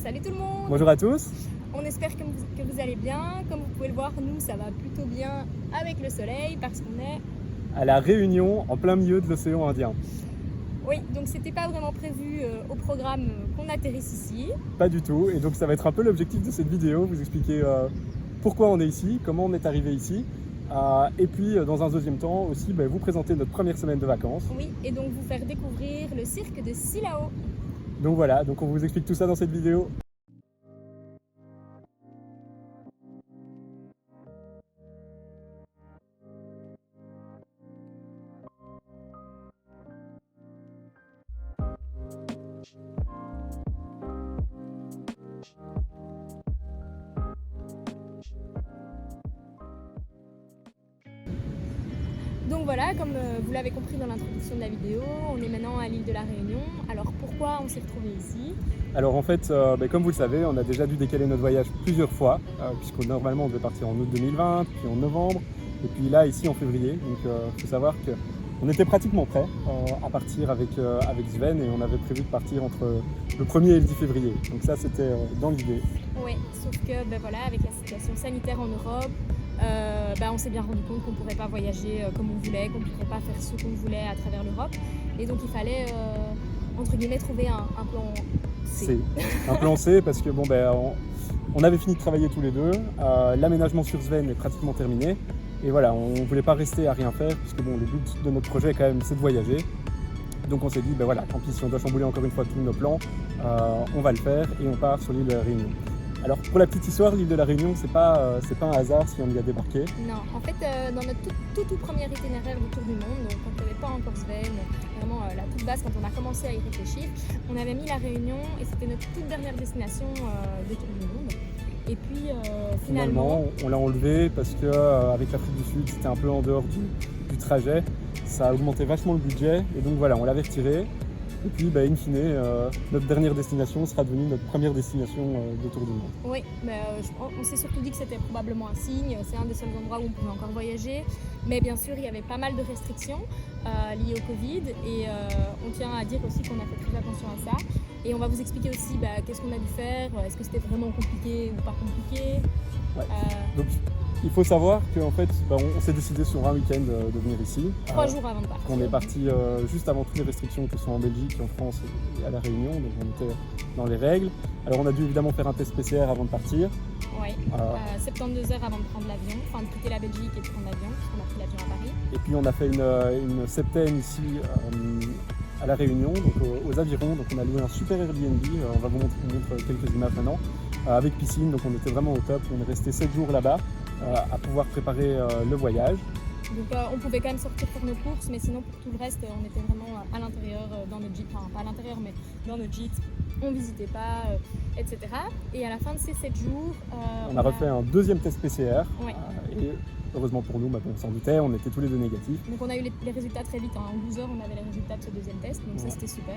Salut tout le monde! Bonjour à tous. On espère que vous allez bien. Comme vous pouvez le voir, nous ça va plutôt bien avec le soleil parce qu'on est... À la Réunion, en plein milieu de l'océan Indien. Oui, donc c'était pas vraiment prévu au programme qu'on atterrisse ici. Pas du tout, et donc ça va être un peu l'objectif de cette vidéo, vous expliquer pourquoi on est ici, comment on est arrivé ici, et puis dans un deuxième temps aussi vous présenter notre première semaine de vacances. Oui, et donc vous faire découvrir le cirque de Silao. Donc voilà, donc on vous explique tout ça dans cette vidéo. Donc voilà, comme vous l'avez compris dans l'introduction de la vidéo, on est maintenant à l'île de la Réunion. Alors pourquoi on s'est retrouvé ici? Alors en fait, comme vous le savez, on a déjà dû décaler notre voyage plusieurs fois, puisque normalement on devait partir en août 2020, puis en novembre, et puis là ici en février. Donc il faut savoir qu'on était pratiquement prêt à partir avec Sven, et on avait prévu de partir entre le 1er et le 10 février. Donc ça c'était dans l'idée. Oui, sauf que voilà, avec la situation sanitaire en Europe, on s'est bien rendu compte qu'on ne pourrait pas voyager comme on voulait, qu'on ne pourrait pas faire ce qu'on voulait à travers l'Europe. Et donc il fallait, entre guillemets, trouver un plan C. Un plan C parce que on avait fini de travailler tous les deux, l'aménagement sur Sven est pratiquement terminé. Et voilà, on ne voulait pas rester à rien faire, puisque le but de notre projet quand même c'est de voyager. Donc on s'est dit, tant pis si on doit chambouler encore une fois tous nos plans, on va le faire et on part sur l'île de la Réunion. Alors pour la petite histoire, l'île de la Réunion, c'est pas un hasard si on y a débarqué. Non, en fait dans notre tout premier itinéraire du tour du monde, donc quand il n'y avait pas encore Sven, vraiment la toute base quand on a commencé à y réfléchir, on avait mis la Réunion et c'était notre toute dernière destination de tour du monde. Et puis finalement on l'a enlevé parce que avec l'Afrique du Sud, c'était un peu en dehors du trajet, ça a augmenté vachement le budget et donc voilà, on l'avait retiré. Et puis, in fine, notre dernière destination sera devenue notre première destination de tour du monde. Oui, on s'est surtout dit que c'était probablement un signe. C'est un des seuls endroits où on pouvait encore voyager. Mais bien sûr, il y avait pas mal de restrictions liées au Covid. Et on tient à dire aussi qu'on a fait très attention à ça. Et on va vous expliquer aussi qu'est-ce qu'on a dû faire. Est-ce que c'était vraiment compliqué ou pas compliqué. Ouais. Donc, il faut savoir qu'en fait, on s'est décidé sur un week-end de venir ici. 3 jours avant de partir. On est parti juste avant toutes les restrictions que ce soit en Belgique, en France et à La Réunion, donc on était dans les règles. Alors on a dû évidemment faire un test PCR avant de partir. Oui, 72 heures avant de prendre l'avion, enfin de quitter la Belgique et de prendre l'avion, parce qu'on a pris l'avion à Paris. Et puis on a fait une septaine ici à La Réunion, donc aux Avirons. Donc on a loué un super Airbnb, on va vous montrer quelques images maintenant, avec piscine, donc on était vraiment au top. On est resté 7 jours là-bas à pouvoir préparer le voyage. Donc on pouvait quand même sortir faire nos courses, mais sinon pour tout le reste, on était vraiment à l'intérieur dans notre gîte, enfin pas à l'intérieur mais dans notre gîte, on visitait pas, etc. Et à la fin de ces 7 jours... on a refait un deuxième test PCR, ouais. Et heureusement pour nous, on s'en doutait, on était tous les deux négatifs. Donc on a eu les résultats très vite, en 12 heures on avait les résultats de ce deuxième test, donc ça c'était super.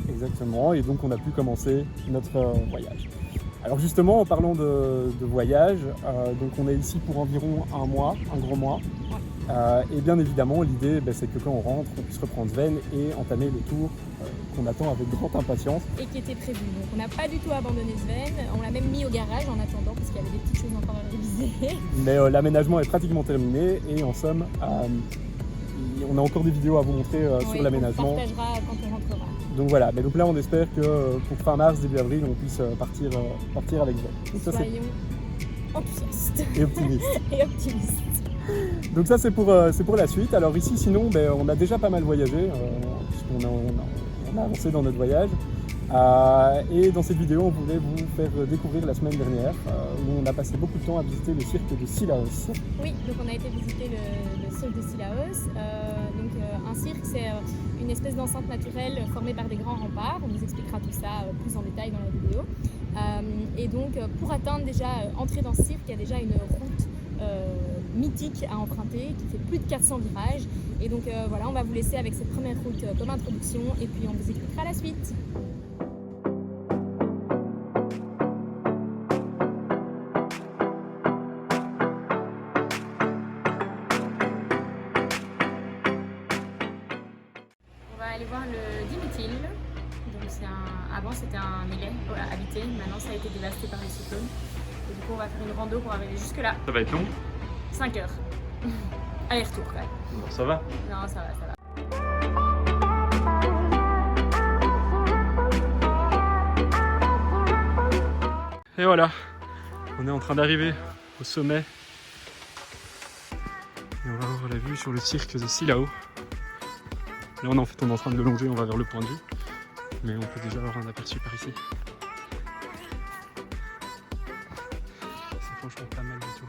Exactement, et donc on a pu commencer notre voyage. Alors justement, en parlant de voyage, donc on est ici pour environ un mois, un gros mois. Ouais. Et bien évidemment, l'idée, c'est que quand on rentre, on puisse reprendre Sven et entamer le tour qu'on attend avec grande impatience. Et qui était prévu. Donc on n'a pas du tout abandonné Sven, on l'a même mis au garage en attendant parce qu'il y avait des petites choses encore à réviser. Mais l'aménagement est pratiquement terminé et en somme, on a encore des vidéos à vous montrer sur l'aménagement. On partagera quand on rentrera. Donc voilà, mais donc là on espère que pour fin mars, début avril, on puisse partir avec Sven. Soyons enthousiastes. Et optimistes. Et optimistes. Donc ça c'est pour la suite. Alors ici sinon on a déjà pas mal voyagé puisqu'on a avancé dans notre voyage. Et dans cette vidéo on voulait vous faire découvrir la semaine dernière où on a passé beaucoup de temps à visiter le cirque de Sillaos. Oui, donc on a été visiter le cirque de Sillaos. Un cirque c'est une espèce d'enceinte naturelle formée par des grands remparts. On vous expliquera tout ça plus en détail dans la vidéo. Et donc pour atteindre entrer dans ce cirque, il y a déjà une route mythique à emprunter qui fait plus de 400 virages et donc on va vous laisser avec cette première route comme introduction et puis on vous expliquera la suite. On va aller voir le Diméthyle, donc c'est à Avant c'était un îlet habité, maintenant ça a été dévasté par les cyclones. Et du coup on va faire une rando pour arriver jusque là. Ça va être long? 5 heures. Aller-retour quand même. Bon, ça va. Non, ça va, ça va. Et voilà, on est en train d'arriver au sommet. Et on va avoir la vue sur le cirque de Silao. Là on est en train de le longer, on va vers le point de vue. Mais on peut déjà avoir un aperçu par ici. C'est franchement pas mal du tout.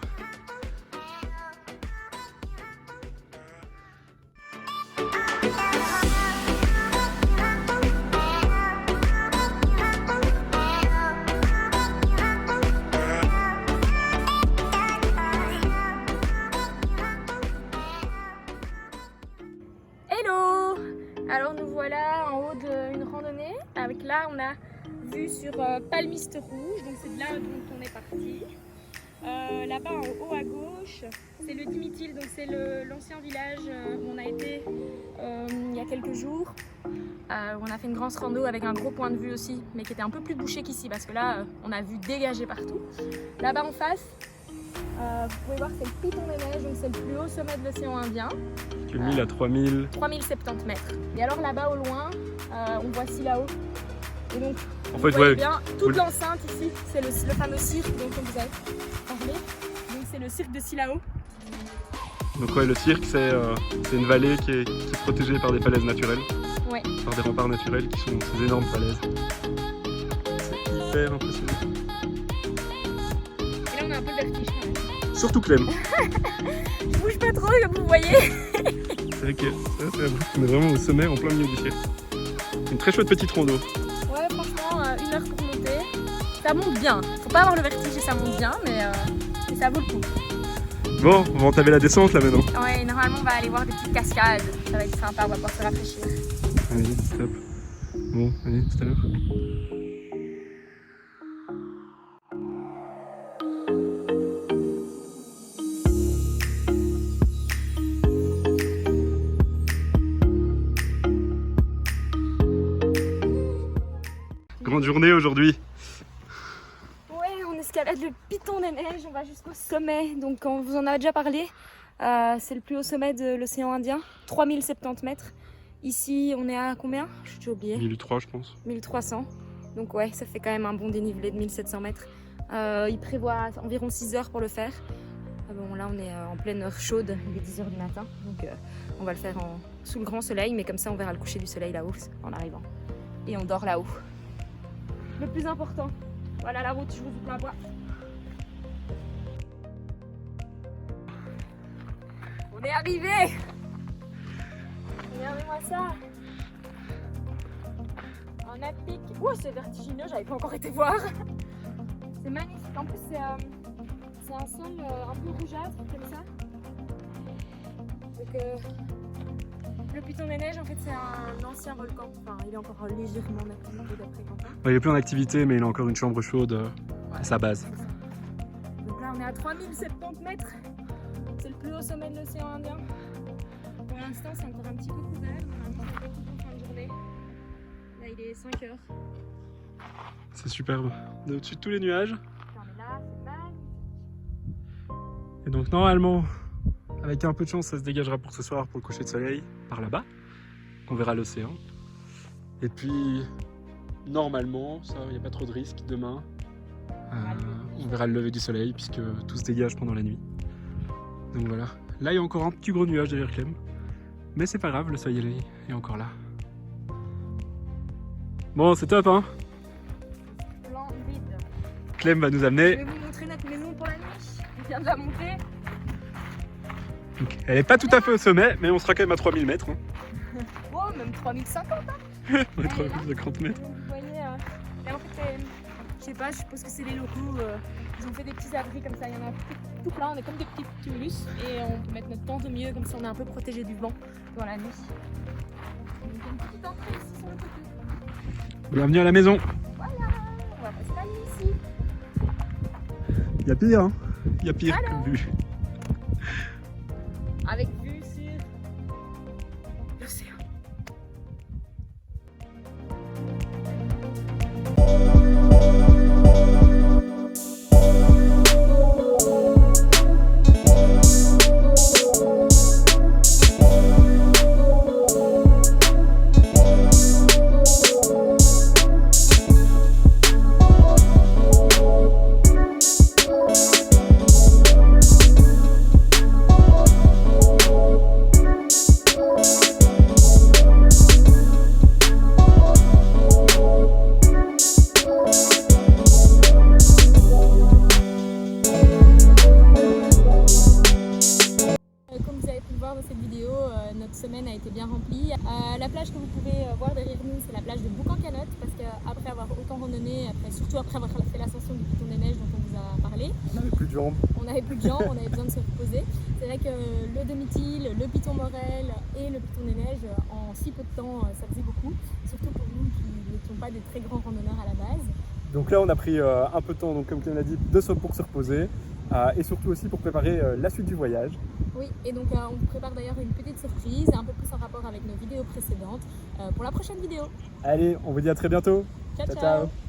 Hello! Alors nous voilà en haut d'une randonnée. Avec là on a vue sur Palmiste Rouge, donc c'est de là dont on est parti. Là-bas en haut à gauche, c'est le Dimitil, donc c'est l'ancien village où on a été il y a quelques jours. On a fait une grande rando avec un gros point de vue aussi, mais qui était un peu plus bouché qu'ici parce que là on a vu dégager partout. Là-bas en face, vous pouvez voir c'est le Piton des Neiges, donc c'est le plus haut sommet de l'océan Indien. Culmine à 3070 mètres. Et alors là-bas au loin, on voit Silao. Et donc, En vous fait, voyez ouais. bien, toute l'enceinte ici, c'est le fameux cirque dont on vous a parlé. Donc c'est le cirque de Silao. Donc ouais, le cirque c'est une vallée qui est protégée par des falaises naturelles. Ouais. Par des remparts naturels qui sont ces énormes falaises. C'est hyper impressionnant. Et là on a un peu le vertige quand même. Surtout Clem. Je bouge pas trop comme vous voyez. C'est vrai que on est vraiment au sommet en plein milieu du ciel. Une très chouette petite rando. Ouais, franchement, 1 heure pour monter. Ça monte bien. Faut pas avoir le vertige et ça monte bien, mais ça vaut le coup. Bon, on va entamer la descente là maintenant. Ouais, normalement on va aller voir des petites cascades. Ça va être sympa, on va pouvoir se rafraîchir. Allez, top. Bon, allez, tout à l'heure. Grande journée aujourd'hui. Ouais, on escalade le Piton des Neiges, on va jusqu'au sommet. Donc on vous en a déjà parlé. C'est le plus haut sommet de l'océan Indien, 3070 mètres. Ici, on est à combien? J'ai oublié. 1003 je pense. 1300. Donc ouais, ça fait quand même un bon dénivelé de 1700 mètres. Il prévoit environ 6 heures pour le faire. Bon, là, on est en pleine heure chaude, il est 10 heures du matin. Donc on va le faire sous le grand soleil, mais comme ça, on verra le coucher du soleil là-haut en arrivant. Et on dort là-haut. Le plus important. Voilà la route, je vous la vois. On est arrivé! Regardez-moi ça! On a pic. Ouh, c'est vertigineux, j'avais pas encore été voir. C'est magnifique. En plus, c'est un sol un peu rougeâtre comme ça. Donc, le Piton des Neiges, en fait, c'est un ancien volcan. Enfin, il est encore légèrement en activité d'après Quentin. Il est plus en activité, mais il a encore une chambre chaude à sa base. Donc là, on est à 3070 mètres. C'est le plus haut sommet de l'océan Indien. Pour l'instant, c'est encore un petit peu couvert. Normalement, c'est pas tout en fin de journée. Là, il est 5 heures. C'est superbe. On est au-dessus de tous les nuages. Non, mais là, c'est magnifique. Et donc normalement, avec un peu de chance, ça se dégagera pour ce soir pour le coucher de soleil, par là-bas. On verra l'océan. Et puis, normalement, ça, il n'y a pas trop de risque. Demain, on verra le lever du soleil puisque tout se dégage pendant la nuit. Donc voilà. Là, il y a encore un petit gros nuage derrière Clem. Mais c'est pas grave, le soleil est encore là. Bon, c'est top, hein? Plan vide. Clem va nous Je amener. vais vous montrer notre maison pour la nuit. On vient de la monter. Donc, elle n'est pas tout à fait au sommet, mais on sera quand même à 3000 mètres. Hein. Oh, même 3050. On est Elle est 3050 mètres. Donc, vous voyez, et en fait, je sais pas, je suppose que c'est les locaux. Ils ont fait des petits abris comme ça. Il y en a tout plein. On est comme des petits tumulus et on peut mettre notre tente au milieu, comme ça on est un peu protégé du vent dans la nuit. Donc, il y a une petite entrée ici sur le côté. Bienvenue à la maison. Voilà, on va passer la nuit ici. Il y a pire, hein? Il y a pire Alors comme vue. Avec vue sur l'océan. était bien rempli. La plage que vous pouvez voir derrière nous, c'est la plage de Bouc-en-Canotte, parce qu'après avoir autant randonné, surtout après avoir fait l'ascension du Piton des Neiges dont on vous a parlé, On n'avait plus de jambes. on n'avait plus de jambes, on avait besoin de se reposer. C'est vrai que le demi-til, le Piton Morel et le Piton des Neiges, en si peu de temps, ça faisait beaucoup, surtout pour nous qui n'étions pas des très grands randonneurs à la base. Donc là, on a pris un peu de temps, donc, comme Clément l'a dit, pour se reposer et surtout aussi pour préparer la suite du voyage. Oui, et donc on vous prépare d'ailleurs une petite surprise, un peu plus en rapport avec nos vidéos précédentes, pour la prochaine vidéo. Allez, on vous dit à très bientôt. Ciao, Ciao, ciao. ciao.